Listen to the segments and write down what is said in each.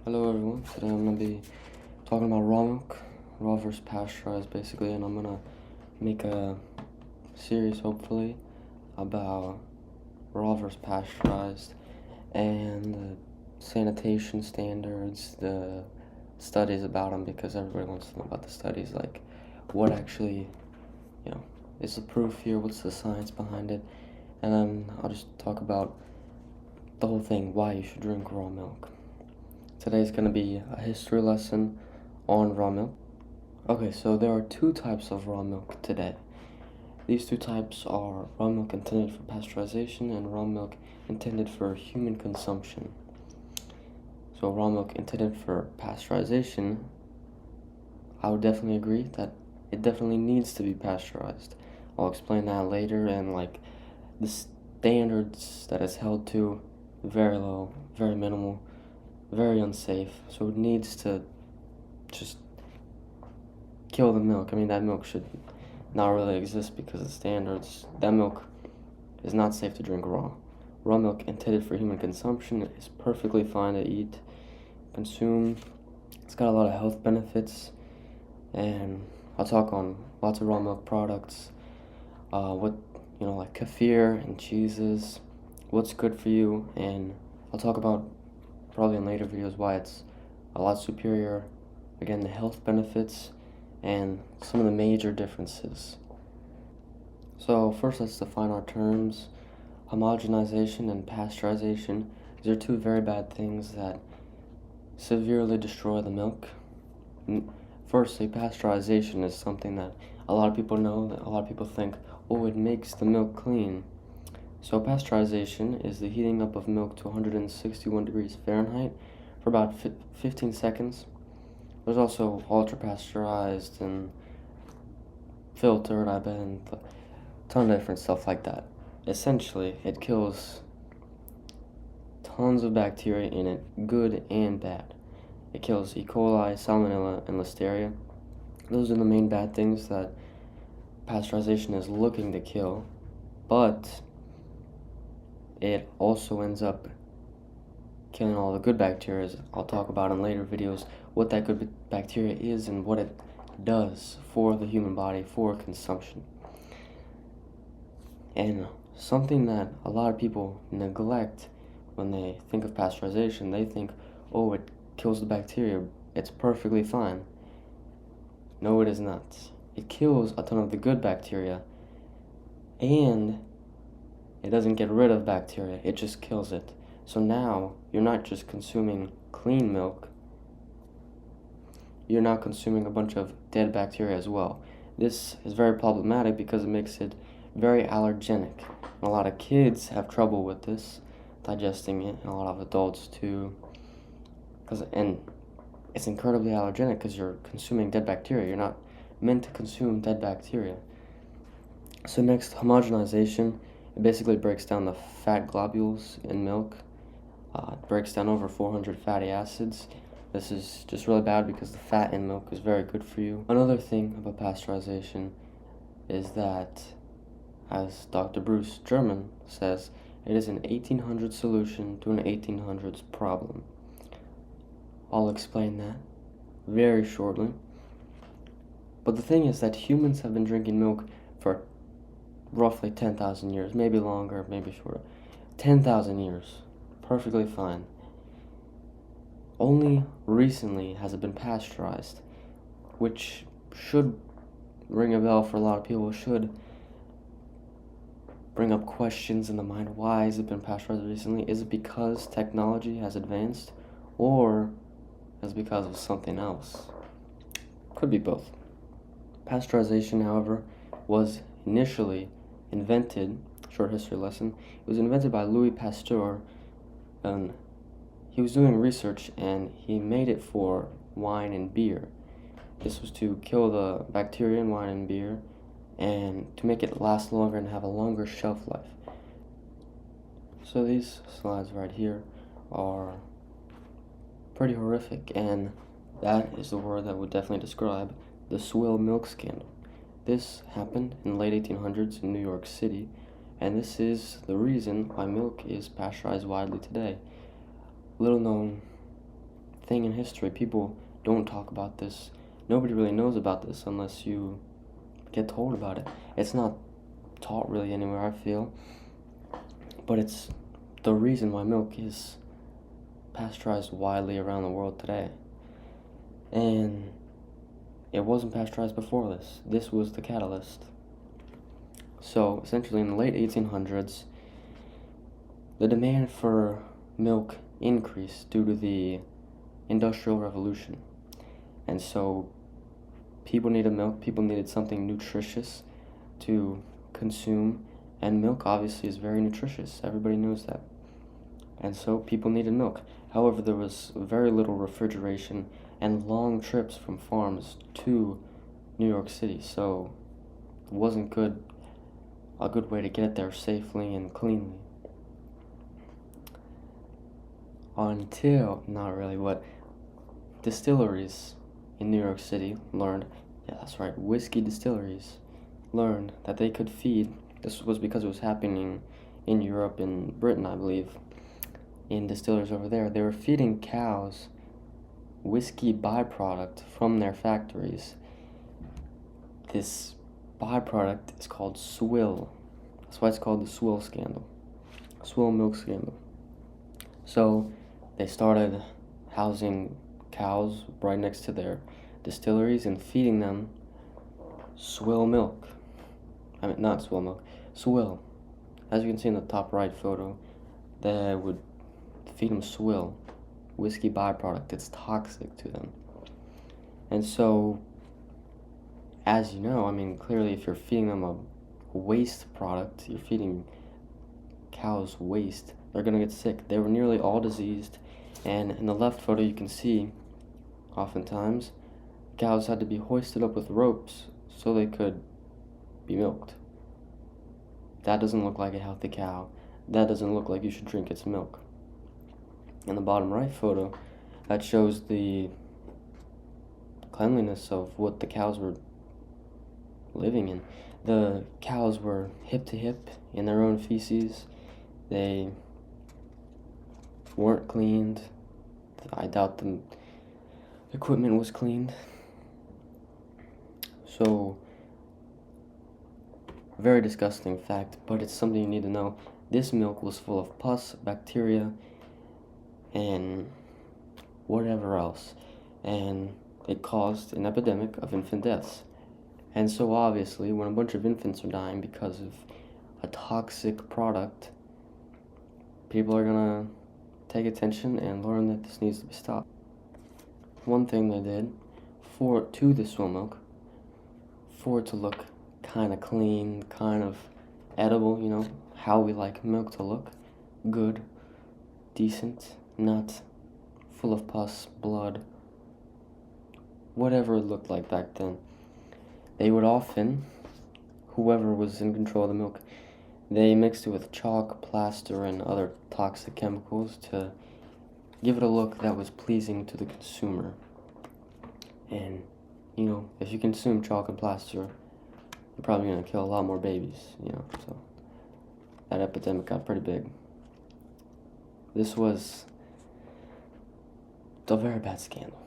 Hello everyone, today I'm going to be talking about raw milk, raw versus pasteurized basically, and I'm going to make a series hopefully about raw versus pasteurized and the sanitation standards, the studies about them, because everybody wants to know about the studies, like what actually, is the proof here, what's the science behind it, and then I'll just talk about the whole thing, why you should drink raw milk. Today's going to be a history lesson on raw milk. Okay, so there are two types of raw milk today. These two types are raw milk intended for pasteurization and raw milk intended for human consumption. So raw milk intended for pasteurization, I would definitely agree that it definitely needs to be pasteurized. I'll explain that later, and like the standards that it's held to, very low, very minimal, very unsafe, so it needs to just kill the milk. I mean, that milk should not really exist because of the standards. That milk is not safe to drink raw. Raw milk intended for human consumption is perfectly fine to eat, consume. It's got a lot of health benefits, and I'll talk on lots of raw milk products, like kefir and cheeses, what's good for you, and I'll talk about probably in later videos why it's a lot superior, again, the health benefits and some of the major differences. So first, let's define our terms. Homogenization and pasteurization. These are two very bad things that severely destroy the milk. Firstly, pasteurization is something that a lot of people know, that a lot of people think, oh, it makes the milk clean. So pasteurization is the heating up of milk to 161 degrees Fahrenheit for about 15 seconds. There's also ultra pasteurized and filtered, I bet, and a ton of different stuff like that. Essentially, it kills tons of bacteria in it, good and bad. It kills E. coli, Salmonella, and Listeria. Those are the main bad things that pasteurization is looking to kill, but it also ends up killing all the good bacteria. I'll talk about in later videos what that good bacteria is and what it does for the human body for consumption. And something that a lot of people neglect when they think of pasteurization, they think, oh, it kills the bacteria, it's perfectly fine. No, it is not. It kills a ton of the good bacteria, and it doesn't get rid of bacteria, it just kills it. So now, you're not just consuming clean milk, you're now consuming a bunch of dead bacteria as well. This is very problematic because it makes it very allergenic. A lot of kids have trouble with this, digesting it, and a lot of adults too. And it's incredibly allergenic because you're consuming dead bacteria. You're not meant to consume dead bacteria. So next, homogenization. It basically breaks down the fat globules in milk. It breaks down over 400 fatty acids. This is just really bad because the fat in milk is very good for you. Another thing about pasteurization is that, as Dr. Bruce German says, it is an 1800 solution to an 1800s problem. I'll explain that very shortly. But the thing is that humans have been drinking milk for roughly 10,000 years, maybe longer, maybe shorter. 10,000 years, perfectly fine. Only recently has it been pasteurized, which should ring a bell for a lot of people, should bring up questions in the mind. Why has it been pasteurized recently? Is it because technology has advanced, or is it because of something else? Could be both. Pasteurization, however, was initially invented, short history lesson, it was invented by Louis Pasteur, and he was doing research and he made it for wine and beer. This was to kill the bacteria in wine and beer and to make it last longer and have a longer shelf life. So these slides right here are pretty horrific, and that is the word that would definitely describe the Swill milk scandal. This happened in the late 1800s in New York City, and this is the reason why milk is pasteurized widely today. Little known thing in history. People don't talk about this. Nobody really knows about this unless you get told about it. It's not taught really anywhere, I feel. But it's the reason why milk is pasteurized widely around the world today. And it wasn't pasteurized before this. This was the catalyst. So, essentially, in the late 1800s, the demand for milk increased due to the Industrial Revolution. And so, people needed milk, people needed something nutritious to consume, and milk obviously is very nutritious. Everybody knows that. And so, people needed milk. However, there was very little refrigeration and long trips from farms to New York City, so it wasn't a good way to get there safely and cleanly. Until, not really, but distilleries in New York City learned, yeah, that's right, whiskey distilleries learned that they could feed, this was because it was happening in Europe and Britain, I believe, in distilleries over there. They were feeding cows whiskey byproduct from their factories. This byproduct is called swill. That's why it's called the Swill scandal. Swill milk scandal. So they started housing cows right next to their distilleries and feeding them swill milk. I mean, not swill milk, swill. As you can see in the top right photo, they would feed them swill, whiskey byproduct. It's toxic to them. And so, as you know, I mean, clearly if you're feeding them a waste product, you're feeding cows waste, they're gonna get sick. They were nearly all diseased, and in the left photo you can see, oftentimes, cows had to be hoisted up with ropes so they could be milked. That doesn't look like a healthy cow. That doesn't look like you should drink its milk. In the bottom right photo, that shows the cleanliness of what the cows were living in. The cows were hip to hip in their own feces. They weren't cleaned. I doubt the equipment was cleaned. So, very disgusting fact, but it's something you need to know. This milk was full of pus, bacteria, and whatever else, and it caused an epidemic of infant deaths. And so obviously, when a bunch of infants are dying because of a toxic product, people are gonna take attention and learn that this needs to be stopped. One thing they did to the swill milk, for it to look kind of clean, kind of edible, you know, how we like milk to look, good, decent, not full of pus, blood, whatever it looked like back then. They would often, whoever was in control of the milk, they mixed it with chalk, plaster, and other toxic chemicals to give it a look that was pleasing to the consumer. And, you know, if you consume chalk and plaster, you're probably going to kill a lot more babies, you know, so that epidemic got pretty big. This was a very bad scandal.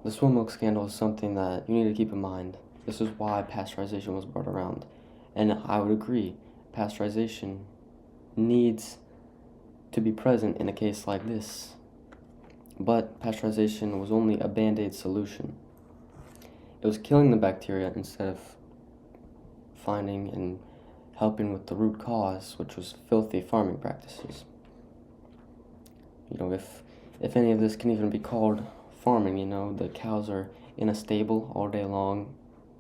The swill milk scandal is something that you need to keep in mind. This is why pasteurization was brought around. And I would agree, pasteurization needs to be present in a case like this. But pasteurization was only a band-aid solution. It was killing the bacteria instead of finding and helping with the root cause, which was filthy farming practices. You know, if any of this can even be called farming, you know, the cows are in a stable all day long,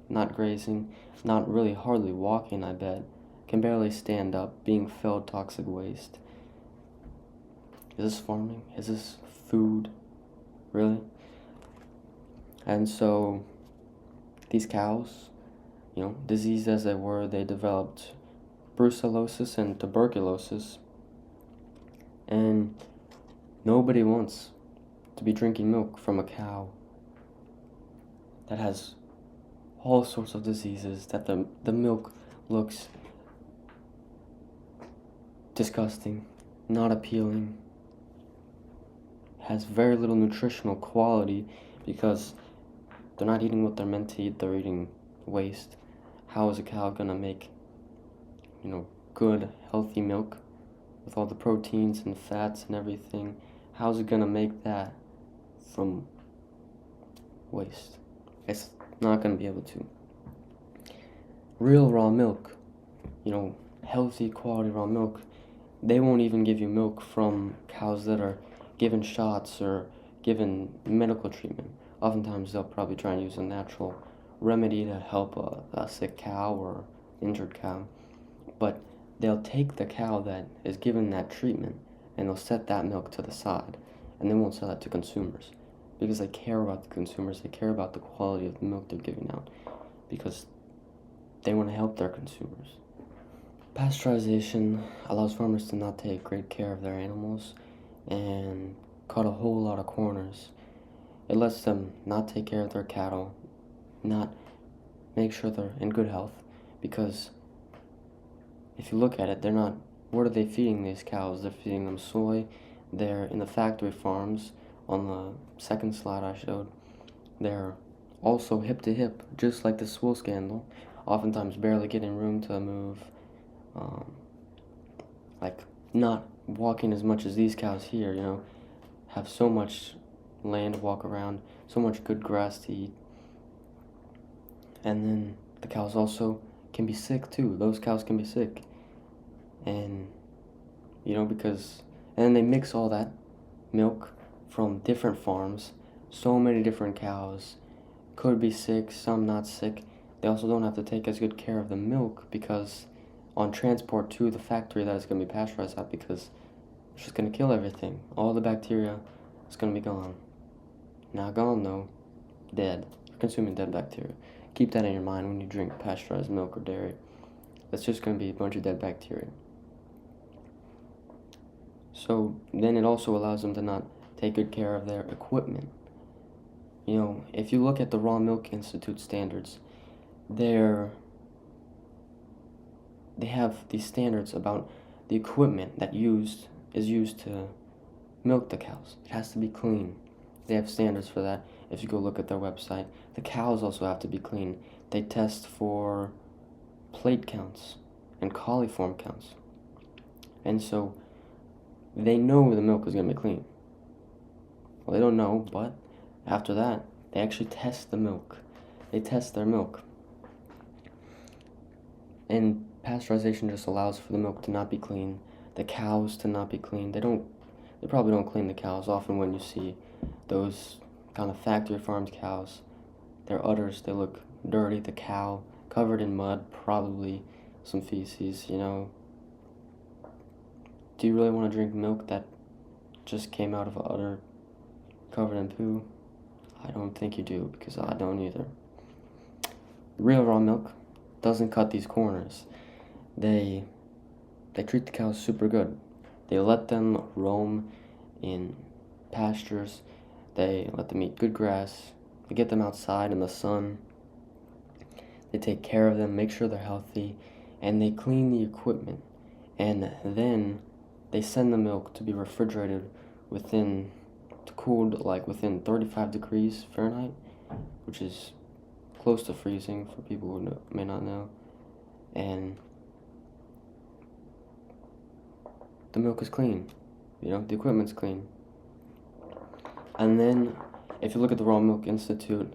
not grazing, not really hardly walking, I bet, can barely stand up, being fed toxic waste. Is this farming? Is this food? Really? And so, these cows, you know, diseased as they were, they developed brucellosis and tuberculosis, and nobody wants to be drinking milk from a cow that has all sorts of diseases, that the milk looks disgusting, not appealing, has very little nutritional quality because they're not eating what they're meant to eat, they're eating waste. How is a cow gonna make, good, healthy milk with all the proteins and fats and everything? How's it gonna make that from waste? It's not gonna be able to. Real raw milk, healthy quality raw milk, they won't even give you milk from cows that are given shots or given medical treatment. Oftentimes they'll probably try and use a natural remedy to help a sick cow or injured cow, but they'll take the cow that is given that treatment and they'll set that milk to the side, and they won't sell that to consumers because they care about the consumers, they care about the quality of the milk they're giving out because they want to help their consumers. Pasteurization allows farmers to not take great care of their animals and cut a whole lot of corners. It lets them not take care of their cattle, not make sure they're in good health, because if you look at it, what are they feeding these cows? They're feeding them soy. They're in the factory farms on the second slide I showed. They're also hip to hip, just like the Swill scandal, oftentimes barely getting room to move, not walking as much as these cows here, have so much land to walk around, so much good grass to eat. And then the cows also can be sick too. Those cows can be sick. And, and then they mix all that milk from different farms, so many different cows, could be sick, some not sick. They also don't have to take as good care of the milk because on transport to the factory that is going to be pasteurized out, because it's just going to kill everything. All the bacteria is going to be gone. Not gone though, dead. You're consuming dead bacteria. Keep that in your mind when you drink pasteurized milk or dairy. That's just going to be a bunch of dead bacteria. So then it also allows them to not take good care of their equipment. If you look at the Raw Milk Institute standards, they have these standards about the equipment that is used to milk the cows. It has to be clean. They have standards for that. If you go look at their website, the cows also have to be clean. They test for plate counts and coliform counts. And so they know the milk is going to be clean. Well, they don't know, but after that, they actually test the milk. They test their milk. And pasteurization just allows for the milk to not be clean, the cows to not be clean. They probably don't clean the cows. Often when you see those kind of factory farmed cows, their udders, they look dirty. The cow covered in mud, probably some feces, Do you really want to drink milk that just came out of an udder covered in poo? I don't think you do, because I don't either. Real raw milk doesn't cut these corners. They treat the cows super good. They let them roam in pastures. They let them eat good grass. They get them outside in the sun. They take care of them, make sure they're healthy, and they clean the equipment. And then they send the milk to be refrigerated cooled within 35 degrees Fahrenheit, which is close to freezing for people who may not know. And the milk is clean, the equipment's clean. And then if you look at the Raw Milk Institute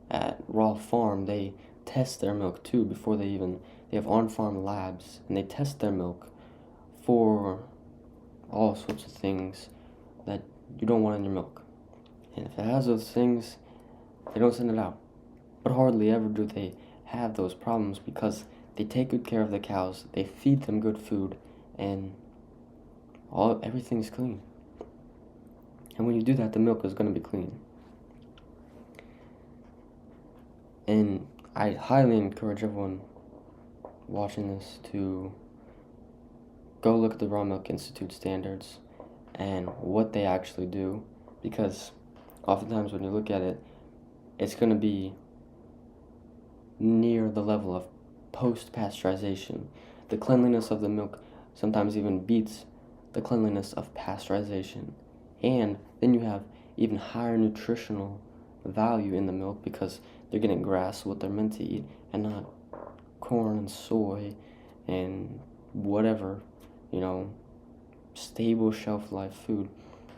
at Raw Farm, they test their milk too before they have on-farm labs, and they test their milk for all sorts of things that you don't want in your milk. And if it has those things, they don't send it out. But hardly ever do they have those problems because they take good care of the cows, they feed them good food, and everything's clean. And when you do that, the milk is going to be clean. And I highly encourage everyone watching this to go look at the Raw Milk Institute standards and what they actually do, because oftentimes when you look at it, it's going to be near the level of post-pasteurization. The cleanliness of the milk sometimes even beats the cleanliness of pasteurization, and Then you have even higher nutritional value in the milk because they're getting grass, what they're meant to eat, and not corn and soy and whatever, you know, stable shelf life food.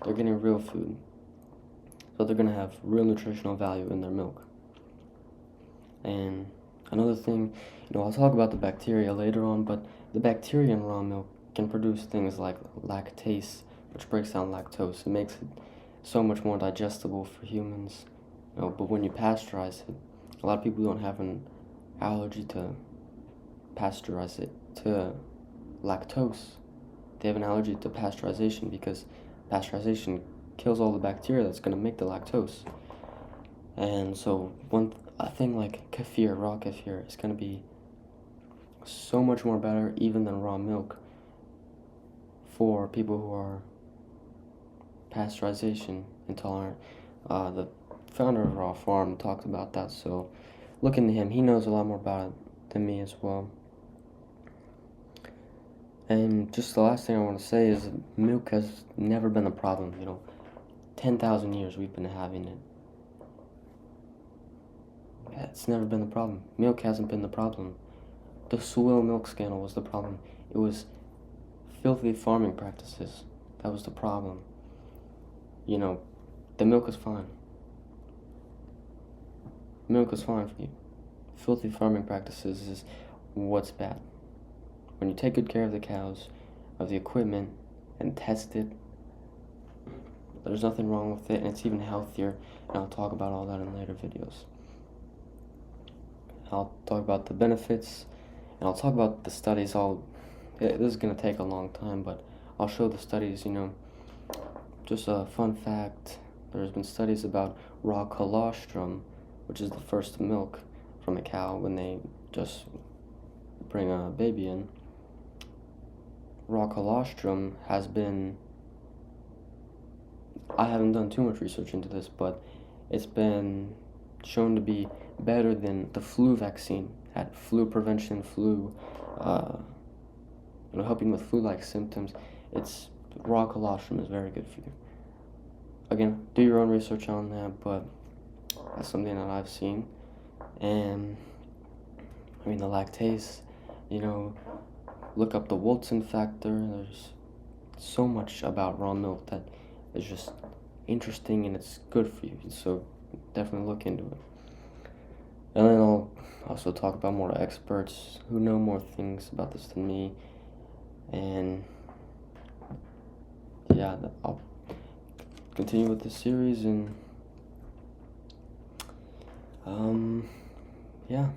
They're getting real food. So they're gonna have real nutritional value in their milk. And another thing, I'll talk about the bacteria later on, but the bacteria in raw milk can produce things like lactase, which breaks down lactose. It makes it so much more digestible for humans. But when you pasteurize it, a lot of people don't have an allergy to pasteurize it, to lactose. They have an allergy to pasteurization because pasteurization kills all the bacteria that's going to make the lactose. And so a thing like kefir, raw kefir, is going to be so much more better even than raw milk for people who are pasteurization intolerant. The founder of Raw Farm talked about that, so look into him. He knows a lot more about it than me as well. And just the last thing I want to say is milk has never been a problem. 10,000 years we've been having it. It's never been the problem. Milk hasn't been the problem. The Swill milk scandal was the problem. It was filthy farming practices. That was the problem. The milk is fine. Milk is fine for you. Filthy farming practices is what's bad. When you take good care of the cows, of the equipment, and test it, there's nothing wrong with it, and it's even healthier, and I'll talk about all that in later videos. I'll talk about the benefits, and I'll talk about the studies. This is going to take a long time, but I'll show the studies, Just a fun fact, there's been studies about raw colostrum, which is the first milk from a cow when they just bring a baby in. Raw colostrum has been, I haven't done too much research into this, but it's been shown to be better than the flu vaccine at flu prevention, helping with flu-like symptoms. Raw colostrum is very good for you. Again, do your own research on that, but that's something that I've seen. And the lactase, look up the Wilson factor. There's so much about raw milk that is just interesting and it's good for you. So definitely look into it. And then I'll also talk about more experts who know more things about this than me. And yeah, I'll continue with this series and yeah.